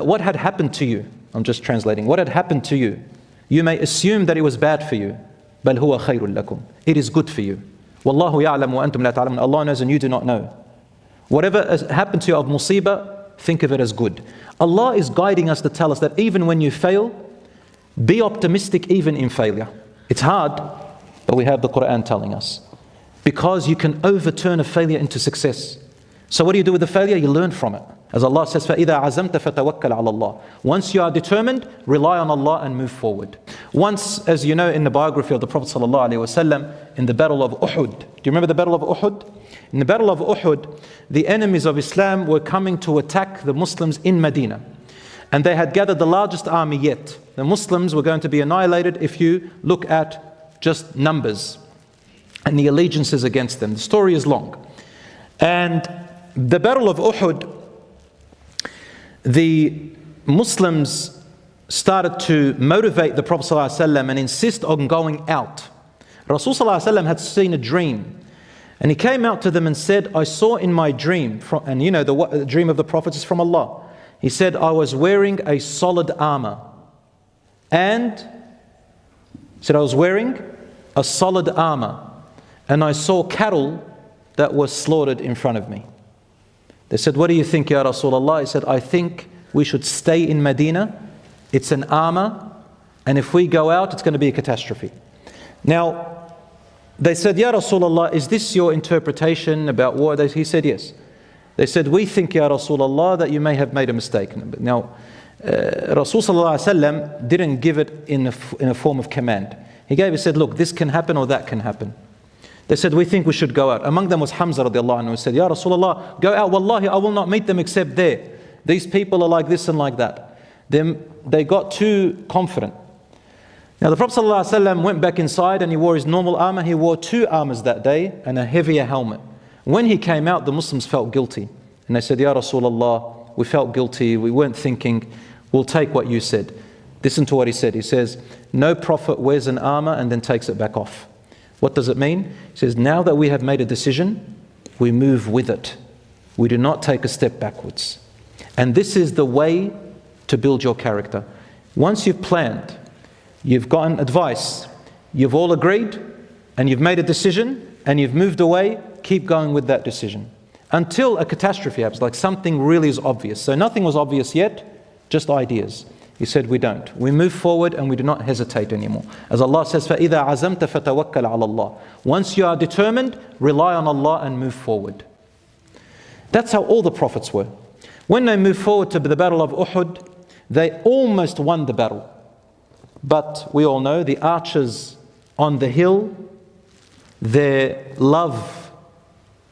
What had happened to you? I'm just translating. What had happened to you? You may assume that it was bad for you. بل هو خير لكم. It is good for you. والله يعلم وأنتم لا تعلمون. Allah knows and you do not know. Whatever has happened to you of musibah, think of it as good. Allah is guiding us to tell us that even when you fail, be optimistic even in failure. It's hard, but we have the Quran telling us. Because you can overturn a failure into success. So what do you do with the failure? You learn from it. As Allah says, فَإِذَا عَزَمْتَ فَتَوَكَّلْ عَلَى اللَّهِ. Once you are determined, rely on Allah and move forward. Once, as you know in the biography of the Prophet ﷺ, in the Battle of Uhud. Do you remember the Battle of Uhud? In the Battle of Uhud, the enemies of Islam were coming to attack the Muslims in Medina. And they had gathered the largest army yet. The Muslims were going to be annihilated if you look at just numbers and the allegiances against them. The story is long. And the Battle of Uhud, the Muslims started to motivate the Prophet ﷺ and insist on going out. Rasul ﷺ had seen a dream, and he came out to them and said, I saw in my dream, and you know the dream of the Prophet is from Allah. He said, I was wearing a solid armor, and and I saw cattle that were slaughtered in front of me. They said, what do you think, Ya Rasulullah? He said, I think we should stay in Medina. It's an armor, and if we go out, it's going to be a catastrophe. Now, they said, Ya Rasulullah, is this your interpretation about war? He said, yes. They said, we think, Ya Rasulullah, that you may have made a mistake. Now, Rasul didn't give it in a form of command. He said, look, this can happen or that can happen. They said, we think we should go out. Among them was Hamza radiallahu anhu, who said, Ya Rasulullah, go out. Wallahi, I will not meet them except there. These people are like this and like that. Then they got too confident. Now the Prophet ﷺ went back inside and he wore his normal armor. He wore 2 armors that day and a heavier helmet. When he came out, the Muslims felt guilty. And they said, Ya Rasulullah, we felt guilty. We weren't thinking, we'll take what you said. Listen to what he said. He says, no prophet wears an armor and then takes it back off. What does it mean? He says, now that we have made a decision, we move with it. We do not take a step backwards. And this is the way to build your character. Once you've planned, you've gotten advice, you've all agreed, and you've made a decision, and you've moved away, keep going with that decision. Until a catastrophe happens, like something really is obvious. So nothing was obvious yet, just ideas. He said, we don't. We move forward and we do not hesitate anymore. As Allah says, فَإِذَا عَزَمْتَ فَتَوَكَّلْ عَلَى اللَّهِ. Once you are determined, rely on Allah and move forward. That's how all the prophets were. When they moved forward to the Battle of Uhud, they almost won the battle. But we all know the archers on the hill, their love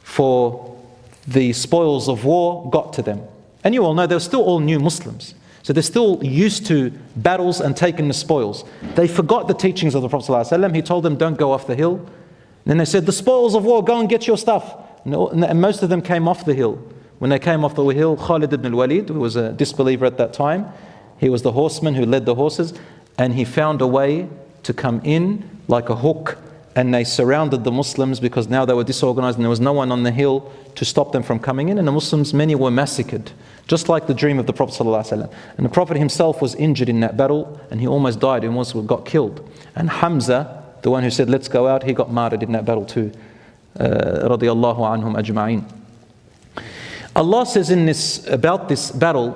for the spoils of war got to them. And you all know they were still all new Muslims. So they're still used to battles and taking the spoils. They forgot the teachings of the Prophet ﷺ. He told them, don't go off the hill. And then they said, the spoils of war, go and get your stuff. And most of them came off the hill. When they came off the hill, Khalid ibn al-Walid, who was a disbeliever at that time, he was the horseman who led the horses, and he found a way to come in like a hook, and they surrounded the Muslims because now they were disorganized and there was no one on the hill to stop them from coming in, and the Muslims, many were massacred. Just like the dream of the Prophet ﷺ. And the Prophet himself was injured in that battle and he almost died, he almost got killed. And Hamza, the one who said, let's go out, he got martyred in that battle too. Radiallahu anhum ajma'in. Allah says in this, about this battle,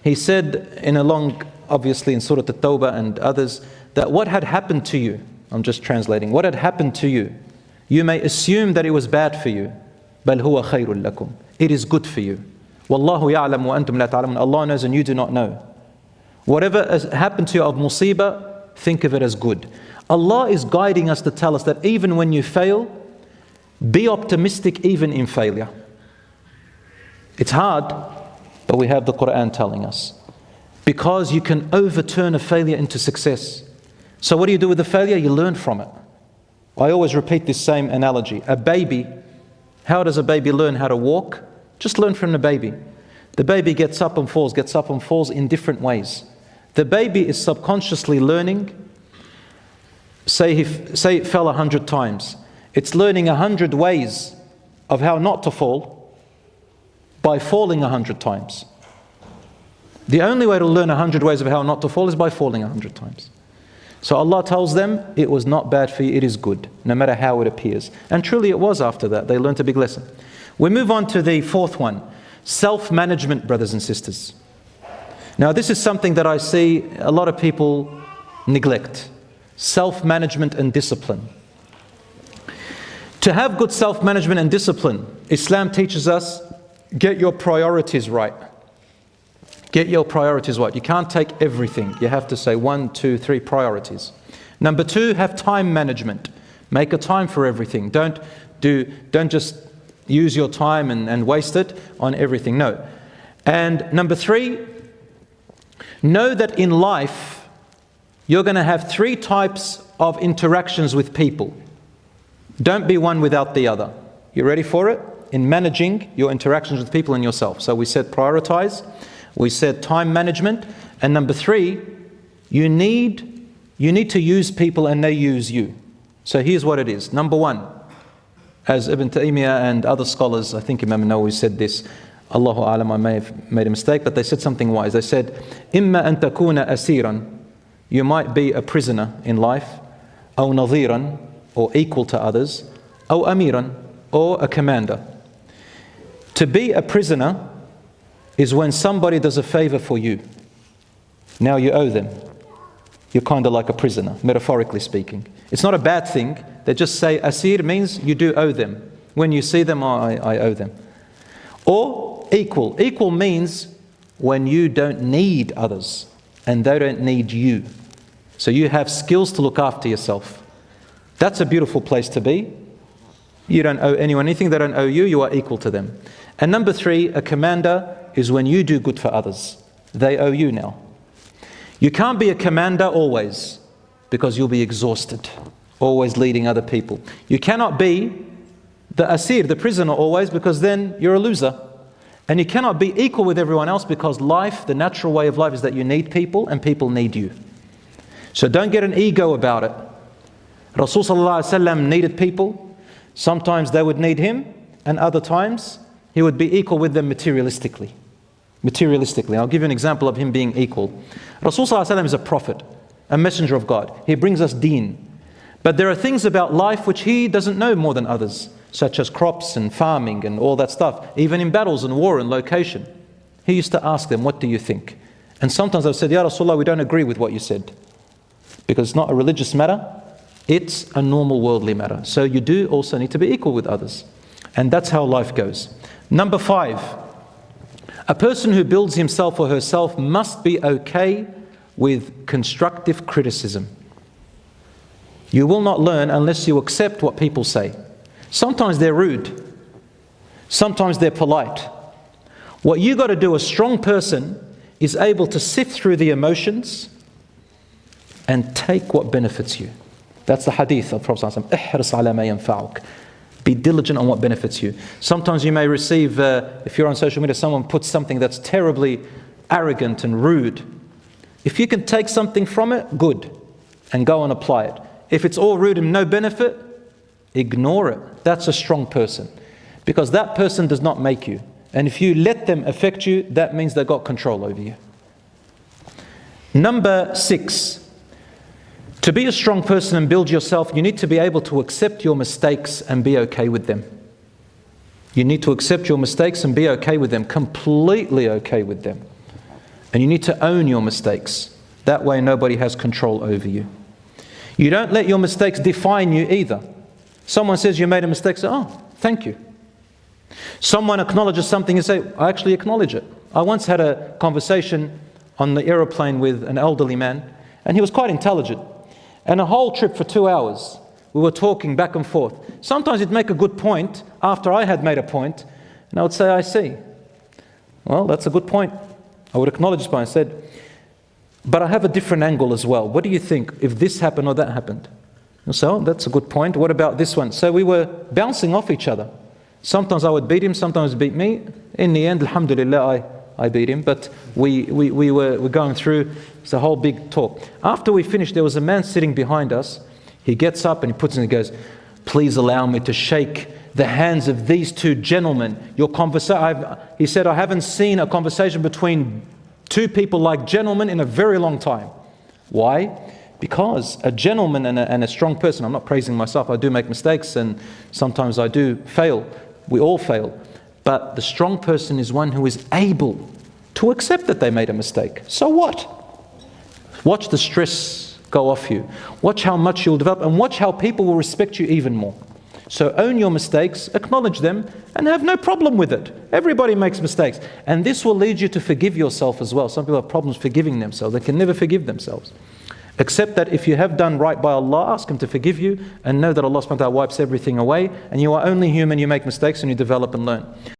He said in a long, obviously in Surah At-Tawbah and others, that what had happened to you, I'm just translating, what had happened to you, you may assume that it was bad for you. بل هو خير لكم. It is good for you. والله يعلم وأنتم لا تعلمون. Allah knows and you do not know. Whatever has happened to you of musibah, think of it as good. Allah is guiding us to tell us that even when you fail, be optimistic even in failure. It's hard, but we have the Quran telling us. Because you can overturn a failure into success. So what do you do with the failure? You learn from it. I always repeat this same analogy. A baby, how does a baby learn how to walk? Just learn from the baby. The baby gets up and falls in different ways. The baby is subconsciously learning. Say it fell 100 times. It's learning 100 ways of how not to fall by falling 100 times. The only way to learn 100 ways of how not to fall is by falling 100 times. So Allah tells them, it was not bad for you, it is good, no matter how it appears. And truly it was after that. They learned a big lesson. We move on to the fourth one, self-management, brothers and sisters. Now this is something that I see a lot of people neglect. Self-management and discipline. To have good self-management and discipline, Islam teaches us, get your priorities right. Get your priorities right. You can't take everything. You have to say 1, 2, 3 priorities. Number 2, have time management. Make a time for everything. Don't just use your time and waste it on everything. No. And number 3, know that in life you're going to have 3 types of interactions with people. Don't be one without the other. You ready for it? In managing your interactions with people and yourself. So we said prioritize. We said time management. And number 3, you need to use people and they use you. So here's what it is. Number 1, as Ibn Taymiyyah and other scholars, I think Imam Nawawi said this, Allahu A'lam, I may have made a mistake, but they said something wise. They said, إِمَّا أَن تَكُونَ أَسِيرًا, you might be a prisoner in life, أو نظيرا, or equal to others, أو أميرا, or a commander. To be a prisoner is when somebody does a favor for you. Now you owe them. You're kind of like a prisoner, metaphorically speaking. It's not a bad thing. They just say asir means you do owe them. When you see them, I owe them. Or equal. Equal means when you don't need others and they don't need you. So you have skills to look after yourself. That's a beautiful place to be. You don't owe anyone anything, they don't owe you, you are equal to them. And number 3, a commander is when you do good for others. They owe you now. You can't be a commander always because you'll be exhausted, always leading other people. You cannot be the asir, the prisoner always, because then you're a loser. And you cannot be equal with everyone else because life, the natural way of life is that you need people and people need you. So don't get an ego about it. Rasul Sallallahu Alaihi Wasallam needed people. Sometimes they would need him and other times he would be equal with them materialistically. I'll give you an example of him being equal. Rasul Sallallahu Alaihi Wasallam is a prophet, a messenger of God. He brings us deen. But there are things about life which he doesn't know more than others, such as crops and farming and all that stuff. Even in battles and war and location. He used to ask them, what do you think? And sometimes I've said, Ya Rasulullah, we don't agree with what you said. Because it's not a religious matter, it's a normal worldly matter. So you do also need to be equal with others. And that's how life goes. Number 5. A person who builds himself or herself must be okay with constructive criticism. You will not learn unless you accept what people say. Sometimes they're rude. Sometimes they're polite. What you got to do, a strong person is able to sift through the emotions and take what benefits you. That's the hadith of Prophet ﷺ. احرص على ما ينفعك. Be diligent on what benefits you. Sometimes you may receive, if you're on social media, someone puts something that's terribly arrogant and rude. If you can take something from it, good, and go and apply it. If it's all rude and no benefit, ignore it. That's a strong person. Because that person does not make you. And if you let them affect you, that means they've got control over you. Number 6. To be a strong person and build yourself, you need to be able to accept your mistakes and be okay with them. You need to accept your mistakes and be okay with them, completely okay with them. And you need to own your mistakes. That way nobody has control over you. You don't let your mistakes define you either. Someone says you made a mistake, say, oh, thank you. Someone acknowledges something and say, I actually acknowledge it. I once had a conversation on the aeroplane with an elderly man, and he was quite intelligent. And a whole trip for 2 hours, we were talking back and forth. Sometimes he'd make a good point after I had made a point, and I would say, I see. Well, that's a good point. I would acknowledge this point. I said, but I have a different angle as well. What do you think if this happened or that happened? And so, that's a good point. What about this one? So we were bouncing off each other. Sometimes I would beat him, sometimes he'd beat me. In the end, alhamdulillah, I beat him, but we were going through the whole big talk. After we finished, there was a man sitting behind us. He gets up and he puts in and goes, please allow me to shake the hands of these 2 gentlemen. He said, I haven't seen a conversation between Two people like gentlemen in a very long time. Why? Because a gentleman and a strong person, I'm not praising myself, I do make mistakes and sometimes I do fail. We all fail. But the strong person is one who is able to accept that they made a mistake. So what? Watch the stress go off you. Watch how much you'll develop and watch how people will respect you even more. So own your mistakes, acknowledge them, and have no problem with it. Everybody makes mistakes. And this will lead you to forgive yourself as well. Some people have problems forgiving themselves. They can never forgive themselves. Accept that if you have done right by Allah, ask Him to forgive you, and know that Allah subhanahu wa ta'ala wipes everything away, and you are only human, you make mistakes, and you develop and learn.